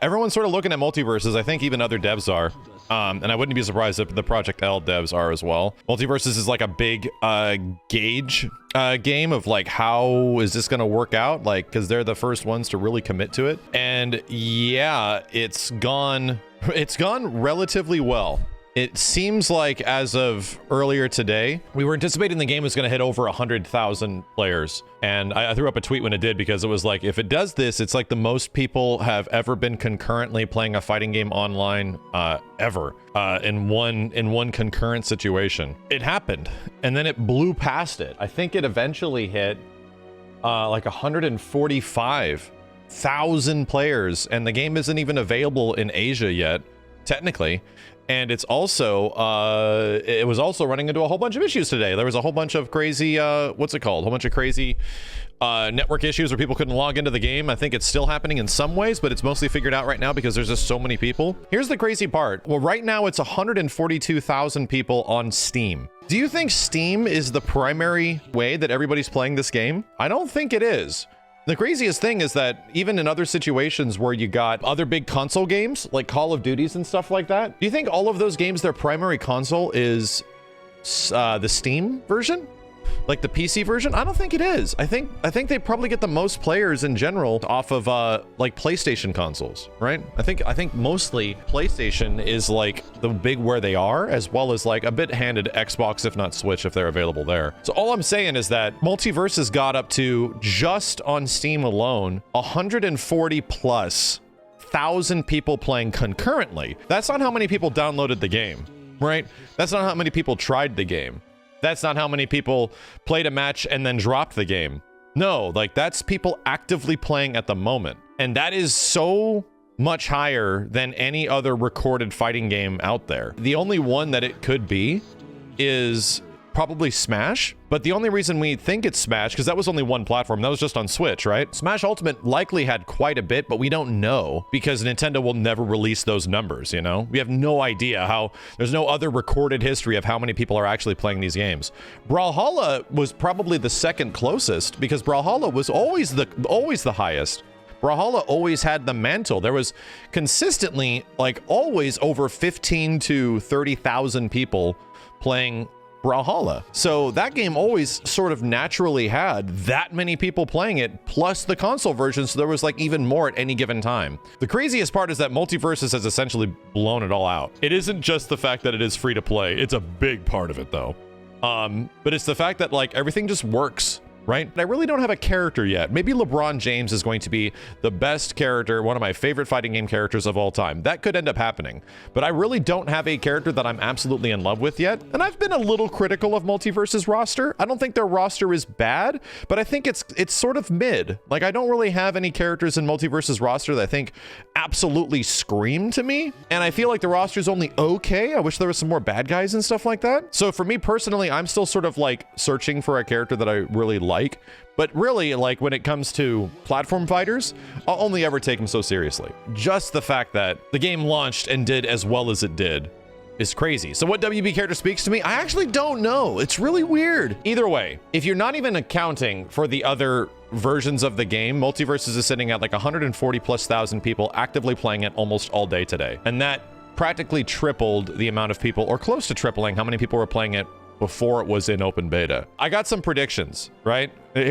Everyone's sort of looking at MultiVersus. I think even other devs are. And I wouldn't be surprised if the Project L devs are as well. MultiVersus is like a big gauge game of like, how is this going to work out? Like, because they're the first ones to really commit to it. And yeah, it's gone relatively well. It seems like as of earlier today, we were anticipating the game was going to hit over 100,000 players. And I threw up a tweet when it did, because it was like, if it does this, it's like the most people have ever been concurrently playing a fighting game online ever in one concurrent situation. It happened, and then it blew past it. I think it eventually hit like 145,000 players, and the game isn't even available in Asia yet, technically. And it's also, it was also running into a whole bunch of issues today. There was a whole bunch of crazy, what's it called? A whole bunch of crazy network issues where people couldn't log into the game. I think it's still happening in some ways, but it's mostly figured out right now because there's just so many people. Here's the crazy part. Well, right now it's 142,000 people on Steam. Do you think Steam is the primary way that everybody's playing this game? I don't think it is. The craziest thing is that even in other situations where you got other big console games like Call of Duties and stuff like that, do you think all of those games, their primary console is the Steam version? Like the PC version? I don't think it is. I think they probably get the most players in general off of like PlayStation consoles, right? I think mostly PlayStation is like the big where they are, as well as like a bit handed Xbox, if not Switch, if they're available there. So all I'm saying is that MultiVersus got up to, just on Steam alone, 140 plus thousand people playing concurrently. That's not how many people downloaded the game, right? That's not how many people tried the game. That's not how many people played a match and then dropped the game. No, like that's people actively playing at the moment. And that is so much higher than any other recorded fighting game out there. The only one that it could be is probably Smash, but the only reason we think it's Smash, because that was only one platform, that was just on Switch, right? Smash Ultimate likely had quite a bit, but we don't know, because Nintendo will never release those numbers, you know? We have no idea how, there's no other recorded history of how many people are actually playing these games. Brawlhalla was probably the second closest, because Brawlhalla was always the highest. Brawlhalla always had the mantle. There was consistently, like always, over 15 to 30,000 people playing Brawlhalla. So that game always sort of naturally had that many people playing it, plus the console version, so there was like even more at any given time. The craziest part is that MultiVersus has essentially blown it all out. It isn't just the fact that it is free to play. It's a big part of it though. But it's the fact that like everything just works, right? I really don't have a character yet. Maybe LeBron James is going to be the best character, one of my favorite fighting game characters of all time. That could end up happening. But I really don't have a character that I'm absolutely in love with yet. And I've been a little critical of MultiVersus roster. I don't think their roster is bad, but I think it's sort of mid. Like I don't really have any characters in MultiVersus roster that I think absolutely scream to me. And I feel like the roster is only okay. I wish there was some more bad guys and stuff like that. So for me personally, I'm still sort of like searching for a character that I really like. But really, like when it comes to platform fighters, I'll only ever take them so seriously. Just the fact that the game launched and did as well as it did is crazy. So what WB character speaks to me? I actually don't know. It's really weird. Either way, if you're not even accounting for the other versions of the game, MultiVersus is sitting at like 140 plus thousand people actively playing it almost all day today. And that practically tripled the amount of people, or close to tripling how many people were playing it before it was in open beta. I got some predictions, right?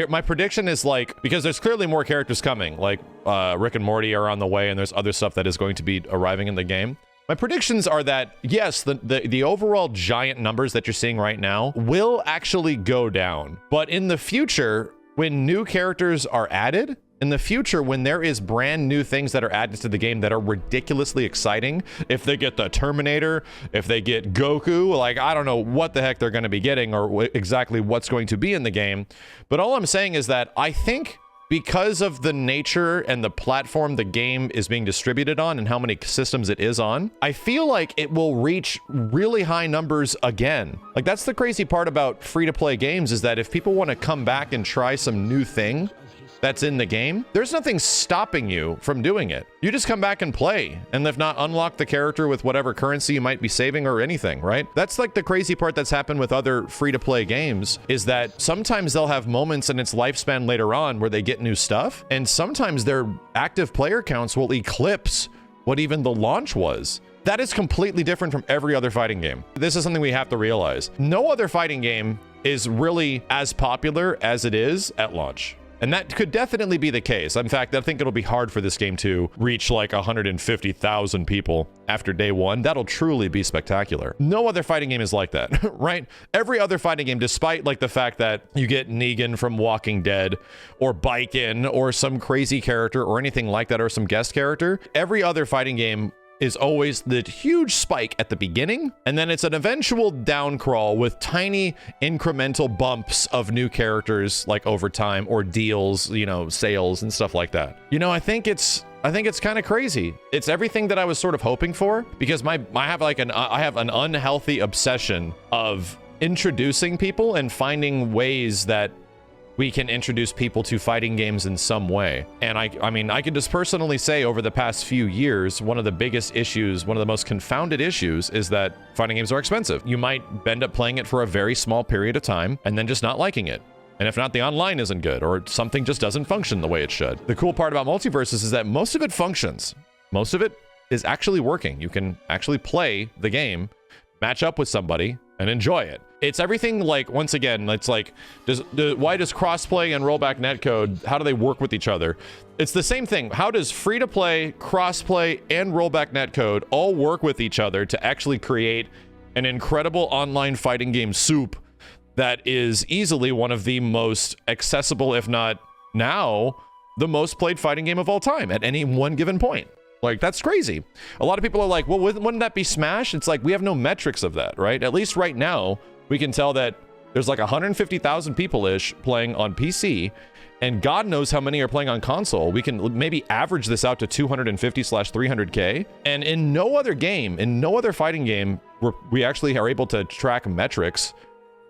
My prediction is like, because there's clearly more characters coming, like Rick and Morty are on the way, and there's other stuff that is going to be arriving in the game. My predictions are that, yes, the overall giant numbers that you're seeing right now will actually go down. But in the future, when new characters are added, in the future, when there is brand new things that are added to the game that are ridiculously exciting, if they get the Terminator, if they get Goku, like I don't know what the heck they're going to be getting or exactly what's going to be in the game. But all I'm saying is that I think because of the nature and the platform the game is being distributed on and how many systems it is on, I feel like it will reach really high numbers again. Like that's the crazy part about free-to-play games, is that if people want to come back and try some new thing, that's in the game, there's nothing stopping you from doing it. You just come back and play, and if not, unlock the character with whatever currency you might be saving or anything, right? That's like the crazy part that's happened with other free-to-play games, is that sometimes they'll have moments in its lifespan later on where they get new stuff, and sometimes their active player counts will eclipse what even the launch was. That is completely different from every other fighting game. This is something we have to realize. No other fighting game is really as popular as it is at launch. And that could definitely be the case. In fact, I think it'll be hard for this game to reach like 150,000 people after day one. That'll truly be spectacular. No other fighting game is like that, right? Every other fighting game, despite like the fact that you get Negan from Walking Dead or Biken or some crazy character or anything like that or some guest character, every other fighting game is always the huge spike at the beginning, and then it's an eventual down crawl with tiny incremental bumps of new characters like over time, or deals, you know, sales and stuff like that. You know, I think it's kind of crazy. It's everything that I was sort of hoping for, because I have an unhealthy obsession of introducing people and finding ways that we can introduce people to fighting games in some way. And I mean, I can just personally say over the past few years, one of the biggest issues, one of the most confounded issues, is that fighting games are expensive. You might end up playing it for a very small period of time and then just not liking it. And if not, the online isn't good, or something just doesn't function the way it should. The cool part about MultiVersus is that most of it functions. Most of it is actually working. You can actually play the game, match up with somebody, and enjoy it. It's everything like, once again, it's like, why does crossplay and rollback netcode, how do they work with each other? It's the same thing. How does free-to-play, crossplay, and rollback netcode all work with each other to actually create an incredible online fighting game soup that is easily one of the most accessible, if not now, the most played fighting game of all time at any one given point? Like, that's crazy. A lot of people are like, well, wouldn't that be Smash? It's like, we have no metrics of that, right? At least right now, we can tell that there's like 150,000 people-ish playing on PC, and God knows how many are playing on console. We can maybe average this out to 250/300K. And in no other game, in no other fighting game, where we actually are able to track metrics,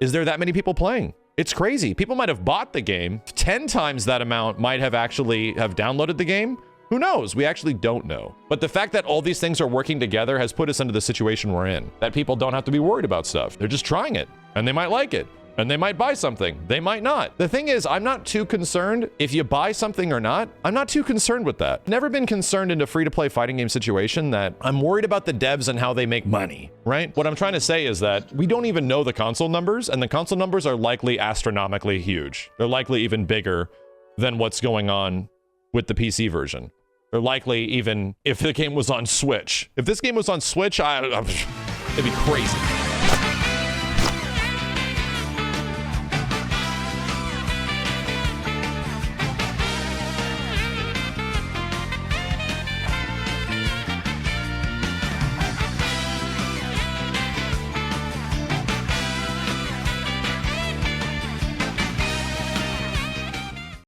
is there that many people playing. It's crazy. People might have bought the game. 10 times that amount might have actually have downloaded the game. Who knows? We actually don't know. But the fact that all these things are working together has put us into the situation we're in, that people don't have to be worried about stuff. They're just trying it, and they might like it, and they might buy something. They might not. The thing is, I'm not too concerned if you buy something or not. I'm not too concerned with that. Never been concerned in a free-to-play fighting game situation that I'm worried about the devs and how they make money, right? What I'm trying to say is that we don't even know the console numbers, and the console numbers are likely astronomically huge. They're likely even bigger than what's going on with the PC version. Or likely even if the game was on Switch. If this game was on Switch, it'd be crazy.